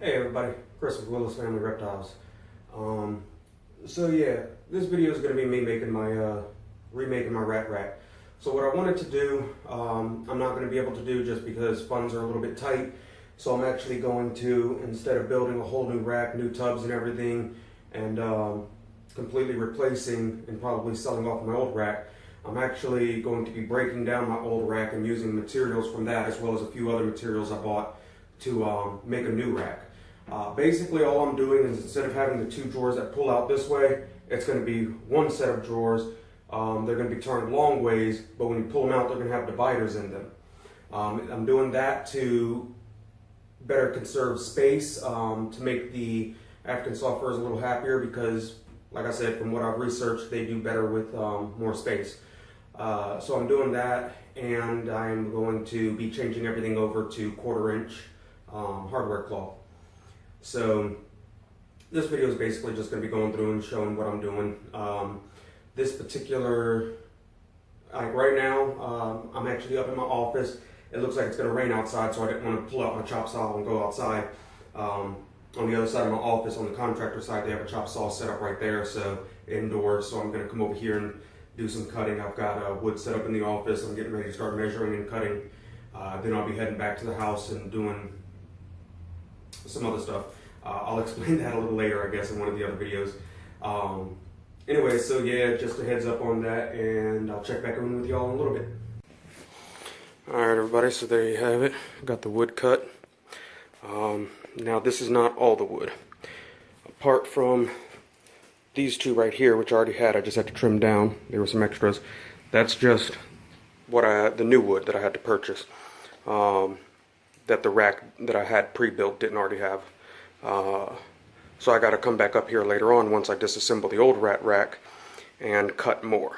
Hey everybody, Chris with Willis Family Reptiles. So yeah, this video is going to be me making my remaking my rat rack. So what I wanted to do, I'm not going to be able to do just because funds are a little bit tight. So I'm actually going to, instead of building a whole new rack, new tubs and everything, and completely replacing and probably selling off my old rack, I'm actually going to be breaking down my old rack and using materials from that as well as a few other materials I bought to make a new rack. Basically all I'm doing is, instead of having the two drawers that pull out this way, it's going to be one set of drawers. They're going to be turned long ways, but when you pull them out, they're going to have dividers in them. I'm doing that to better conserve space, to make the African soft furs a little happier because, like I said, from what I've researched, they do better with more space. So I'm doing that, and I'm going to be changing everything over to 1/4 inch hardware cloth. So this video is basically just going to be going through and showing what I'm doing. This particular, like right now, I'm actually up in my office. It looks like it's going to rain outside, so I didn't want to pull out my chop saw and go outside. On the other side of my office, on the contractor side, they have a chop saw set up right there, so indoors. So I'm going to come over here and do some cutting. I've got wood set up in the office. I'm getting ready to start measuring and cutting. Then I'll be heading back to the house and doing some other stuff. I'll explain that a little later, I guess, in one of the other videos. Anyway, so yeah, just a heads up on that, and I'll check back in with y'all in a little bit. Alright everybody, so there you have it. Got the wood cut. Now this is not all the wood. Apart from these two right here, which I already had, I just had to trim down. There were some extras. That's just what the new wood that I had to purchase. That the rack that I had pre-built didn't already have. So I got to come back up here later on once I disassemble the old rat rack and cut more.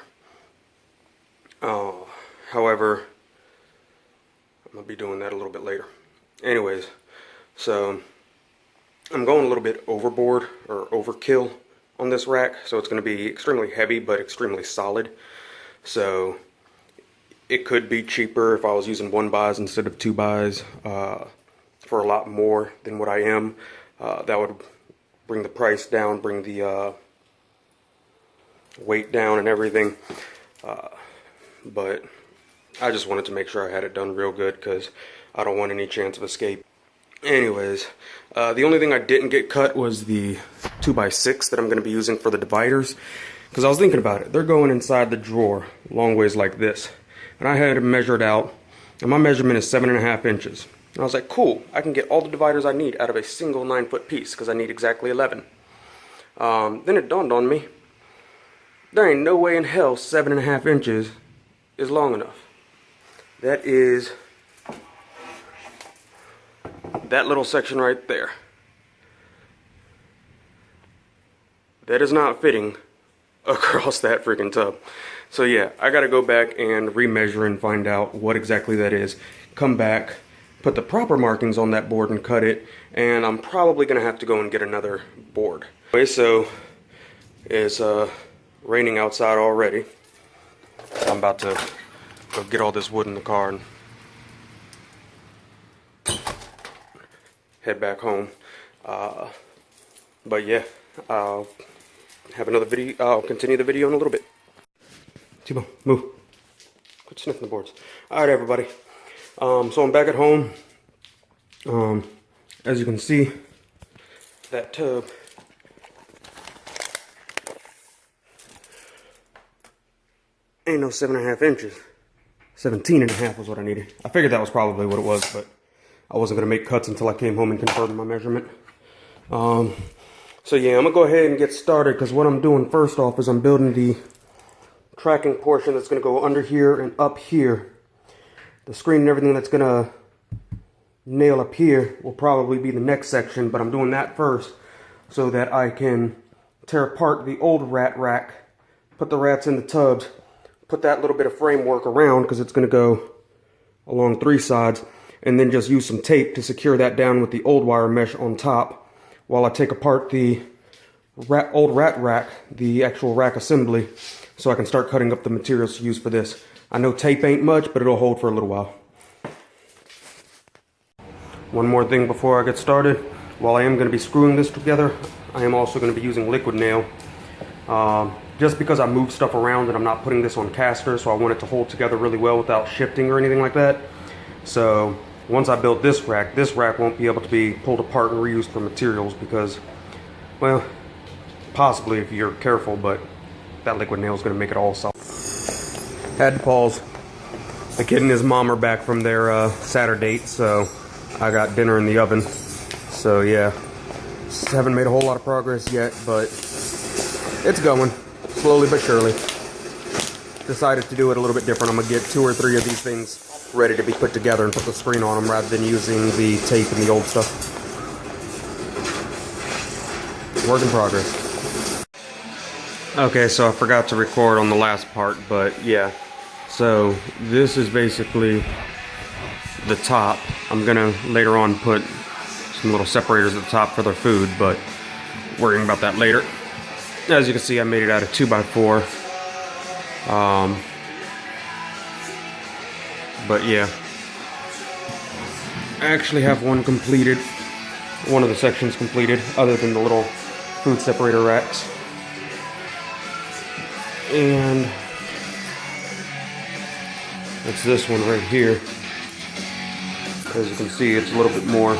However, I'm going to be doing that a little bit later. Anyways, so I'm going a little bit overboard or overkill on this rack. So it's going to be extremely heavy but extremely solid. So it could be cheaper if I was using 1-bys instead of 2-bys for a lot more than what I am. That would bring the price down, bring the weight down and everything. But I just wanted to make sure I had it done real good because I don't want any chance of escape. Anyways, the only thing I didn't get cut was the 2x6 that I'm going to be using for the dividers. Because I was thinking about it. They're going inside the drawer long ways like this. And I had it measured out, and my measurement is 7.5 inches. And I was like, cool, I can get all the dividers I need out of a single 9-foot piece, because I need exactly 11. Then it dawned on me, there ain't no way in hell 7.5 inches is long enough. That is that little section right there. That is not fitting across that freaking tub. So yeah, I gotta go back and remeasure and find out what exactly that is. Come back, put the proper markings on that board and cut it, and I'm probably gonna have to go and get another board. Okay, so it's raining outside already. I'm about to go get all this wood in the car and head back home. But yeah, I'll have another video. I'll continue the video in a little bit. T-Bone, move. Quit sniffing the boards. Alright everybody. So I'm back at home. As you can see, that tub ain't no 7.5 inches. 17.5 was what I needed. I figured that was probably what it was, but I wasn't going to make cuts until I came home and confirmed my measurement. So yeah, I'm going to go ahead and get started, because what I'm doing first off is I'm building the tracking portion that's going to go under here and up here. The screen and everything that's going to nail up here will probably be the next section, but I'm doing that first so that I can tear apart the old rat rack, put the rats in the tubs, put that little bit of framework around because it's going to go along 3 sides, and then just use some tape to secure that down with the old wire mesh on top while I take apart the old rat rack, the actual rack assembly, so I can start cutting up the materials to use for this. I know tape ain't much, but it'll hold for a little while. one more thing before I get started. While I am going to be screwing this together, I am also going to be using liquid nail. Just because I move stuff around and I'm not putting this on casters, so I want it to hold together really well without shifting or anything like that. So once I build this rack won't be able to be pulled apart and reused for materials because, well, possibly if you're careful, but that liquid nail is going to make it all solid. Had to pause. The kid and his mom are back from their Saturday date, so I got dinner in the oven. So yeah, haven't made a whole lot of progress yet, but it's going slowly but surely. Decided to do it a little bit different. I'm gonna get 2 or 3 of these things ready to be put together and put the screen on them rather than using the tape and the old stuff. Work in progress. Okay, so I forgot to record on the last part, but yeah. So this is basically the top. I'm gonna later on put some little separators at the top for their food, but worrying about that later. As you can see, I made it out of 2x4. But yeah, I actually have one completed. One of the sections completed, other than the little food separator racks. And it's this one right here. As you can see, it's a little bit more,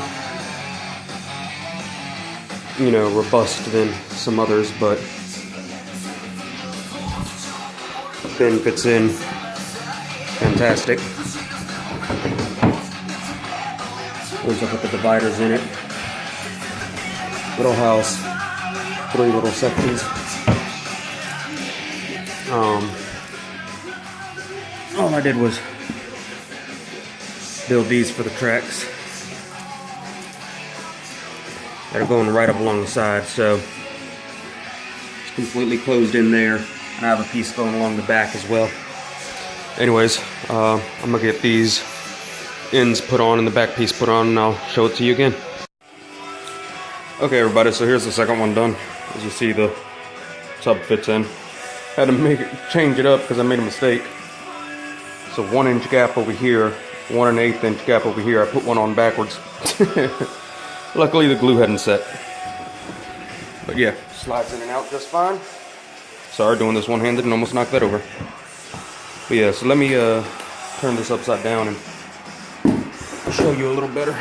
you know, robust than some others, but then fits in fantastic. Also put the dividers in it. Little house, 3 little sections. All I did was build these for the tracks that are going right up along the side, so it's completely closed in there, and I have a piece going along the back as well. Anyways, I'm gonna get these ends put on and the back piece put on, and I'll show it to you again. Okay everybody, so here's the second one done. As you see, the tub fits in. Had to change it up because I made a mistake. So 1 inch gap over here, 1 1/8 inch gap over here. I put one on backwards. Luckily the glue hadn't set. But yeah, slides in and out just fine. Sorry, doing this one-handed and almost knocked that over. But yeah, so let me turn this upside down and show you a little better.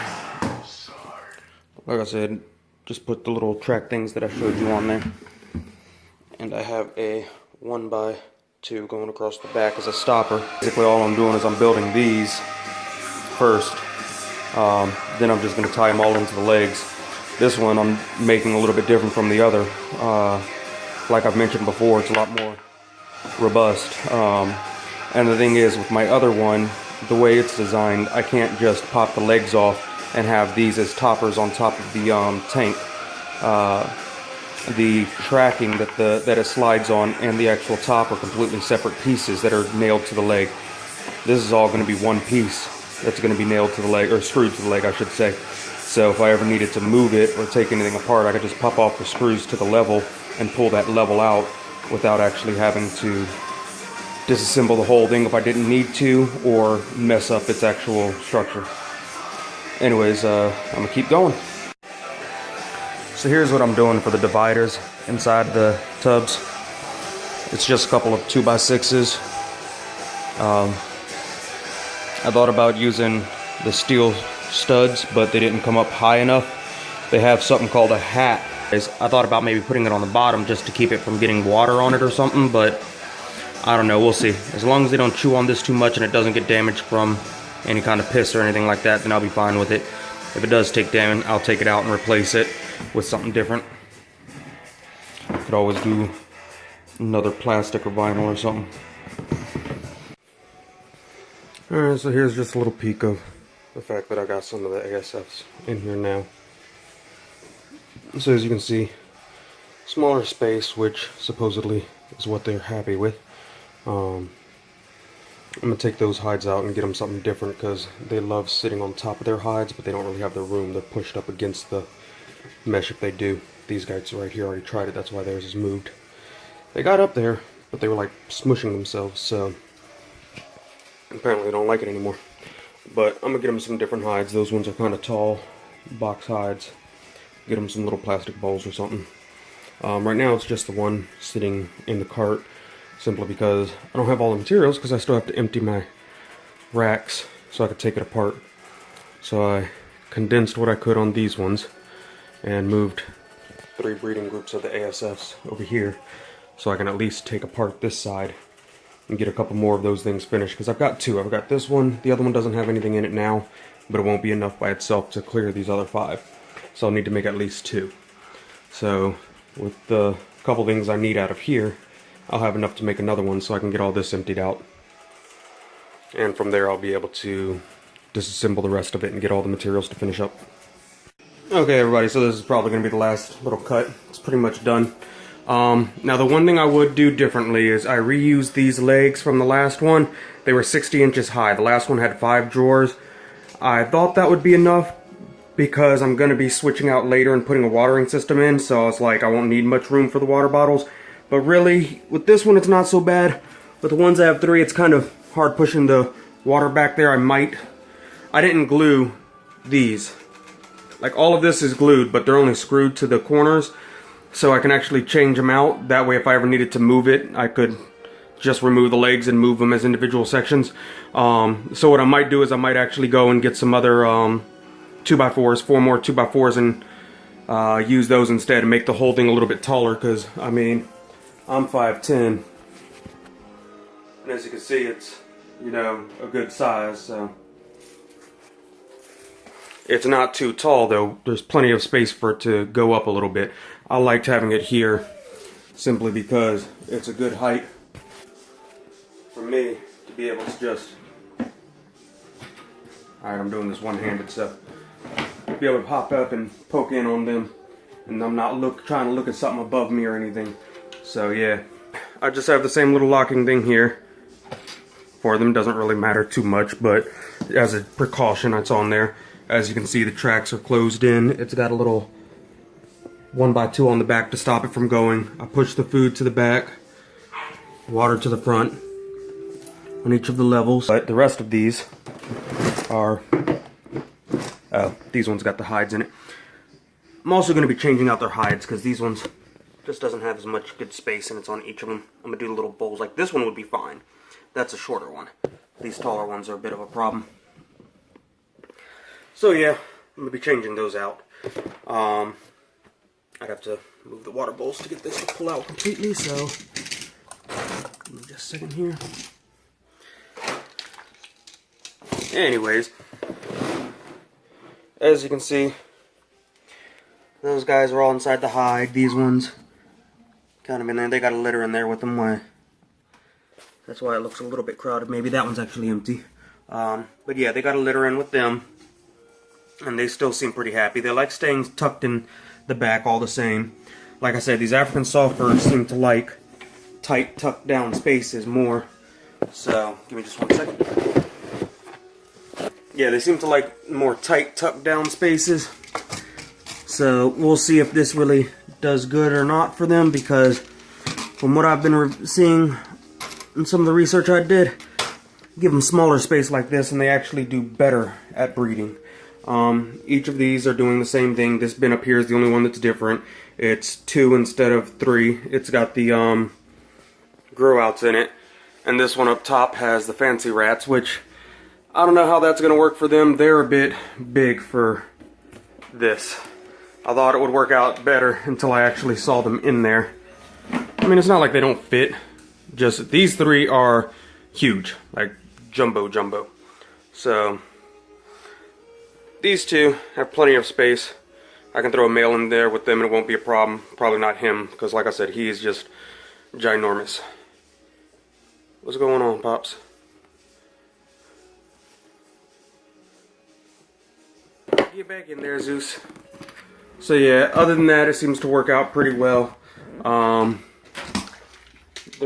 Like I said, just put the little track things that I showed you on there. And I have a 1x2 going across the back as a stopper. Basically all I'm doing is I'm building these first. Then I'm just going to tie them all into the legs. This one I'm making a little bit different from the other. Like I've mentioned before, it's a lot more robust. And the thing is, with my other one, the way it's designed, I can't just pop the legs off and have these as toppers on top of the tank. The tracking that it slides on and the actual top are completely separate pieces that are nailed to the leg. This is all going to be one piece that's going to be nailed to the leg, or screwed to the leg I should say. So if I ever needed to move it or take anything apart, I could just pop off the screws to the level and pull that level out without actually having to disassemble the whole thing if I didn't need to, or mess up its actual structure. Anyways, I'm gonna keep going. So here's what I'm doing for the dividers inside the tubs. It's just a couple of 2x6s. I thought about using the steel studs, but they didn't come up high enough. They have something called a hat. I thought about maybe putting it on the bottom just to keep it from getting water on it or something, but I don't know, we'll see. As long as they don't chew on this too much and it doesn't get damaged from any kind of piss or anything like that, then I'll be fine with it. If it does take damage, I'll take it out and replace it with something different. Could always do another plastic or vinyl or something. Alright, so here's just a little peek of the fact that I got some of the ASFs in here now. So as you can see, smaller space, which supposedly is what they're happy with. I'm going to take those hides out and get them something different because they love sitting on top of their hides, but they don't really have the room. They're pushed up against the mesh if they do. These guys right here already tried it, that's why theirs is moved. They got up there, but they were like smushing themselves, so apparently they don't like it anymore. But I'm gonna get them some different hides. Those ones are kind of tall, box hides. Get them some little plastic bowls or something. Right now it's just the one sitting in the cart, simply because I don't have all the materials, because I still have to empty my racks so I could take it apart. So I condensed what I could on these ones and moved 3 breeding groups of the ASFs over here so I can at least take apart this side and get a couple more of those things finished, because I've got 2. I've got this one, the other one doesn't have anything in it now, but it won't be enough by itself to clear these other 5. So I'll need to make at least 2. So with the couple things I need out of here, I'll have enough to make another one so I can get all this emptied out. And from there I'll be able to disassemble the rest of it and get all the materials to finish up. Okay everybody, so this is probably going to be the last little cut. It's pretty much done. Now the one thing I would do differently is I reused these legs from the last one. They were 60 inches high. The last one had 5 drawers. I thought that would be enough because I'm going to be switching out later and putting a watering system in, so I was like, I won't need much room for the water bottles. But really, with this one it's not so bad. With the ones I have 3, it's kind of hard pushing the water back there. I didn't glue these. Like, all of this is glued, but they're only screwed to the corners, so I can actually change them out. That way if I ever needed to move it, I could just remove the legs and move them as individual sections. So what I might do is I might actually go and get some other 2x4s, 4 more 2x4s, and use those instead and make the whole thing a little bit taller, because, I mean, I'm 5'10", and as you can see, it's, you know, a good size, so. It's not too tall though. There's plenty of space for it to go up a little bit. I liked having it here simply because it's a good height for me to be able to just, alright, I'm doing this one-handed stuff, be able to pop up and poke in on them, and I'm not trying to look at something above me or anything. So yeah, I just have the same little locking thing here for them. Doesn't really matter too much, but as a precaution, it's on there. As you can see, the tracks are closed in. It's got a little 1x2 on the back to stop it from going. I push the food to the back, water to the front on each of the levels. But the rest of these are, these ones got the hides in it. I'm also going to be changing out their hides because these ones just doesn't have as much good space, and it's on each of them. I'm going to do the little bowls. Like this one would be fine. That's a shorter one. These taller ones are a bit of a problem. So yeah, I'm going to be changing those out. I'd have to move the water bowls to get this to pull out completely, so give me just a second here. Anyways, as you can see, those guys are all inside the hide. These ones kind of in there. They got a litter in there with them. That's why it looks a little bit crowded. Maybe that one's actually empty. But yeah, they got a litter in with them. And they still seem pretty happy. They like staying tucked in the back all the same. Like I said, these African soft furs seem to like tight, tucked down spaces more. So, give me just 1 second. Yeah, they seem to like more tight, tucked down spaces. So, we'll see if this really does good or not for them, because from what I've been seeing in some of the research I did, give them smaller space like this and they actually do better at breeding. Each of these are doing the same thing. This bin up here is the only one that's different. It's 2 instead of 3. It's got the grow outs in it. And this one up top has the fancy rats, which I don't know how that's going to work for them. They're a bit big for this. I thought it would work out better until I actually saw them in there. I mean, it's not like they don't fit. Just these 3 are huge, like jumbo. So these 2 have plenty of space. I can throw a male in there with them and it won't be a problem. Probably not him, because like I said, he is just ginormous. What's going on, Pops? Get back in there, Zeus. So yeah, other than that, it seems to work out pretty well. The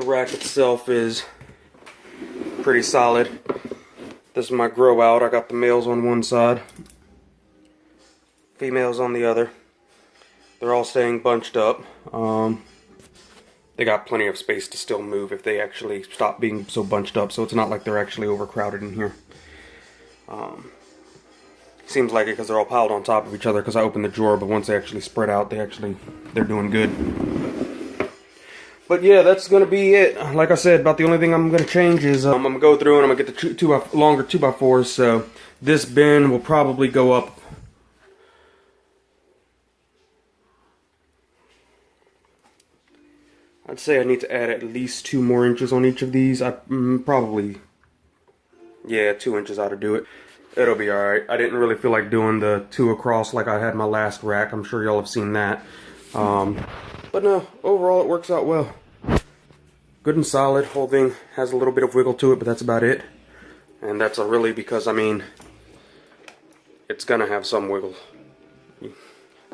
rack itself is pretty solid. This is my grow out. I got the males on one side, females on the other. They're all staying bunched up. They got plenty of space to still move if they actually stop being so bunched up, so it's not like they're actually overcrowded in here. Seems like it because they're all piled on top of each other because I opened the drawer, but once they actually spread out, they're doing good. But yeah, that's going to be it. Like I said, about the only thing I'm going to change is I'm going to go through and I'm going to get the longer 2x4s. So this bin will probably go up. I'd say I need to add at least 2 more inches on each of these. Probably, yeah, 2 inches ought to do it. It'll be alright. I didn't really feel like doing the 2 across like I had my last rack. I'm sure y'all have seen that. But no, overall it works out well. Good and solid. Whole thing has a little bit of wiggle to it, but that's about it. And that's really because, I mean, it's gonna have some wiggle.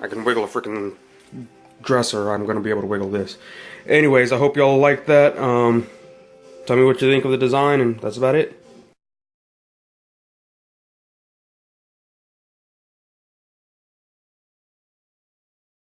I can wiggle a freaking dresser. I'm gonna be able to wiggle this. Anyways, I hope y'all like that. Tell me what you think of the design, and that's about it.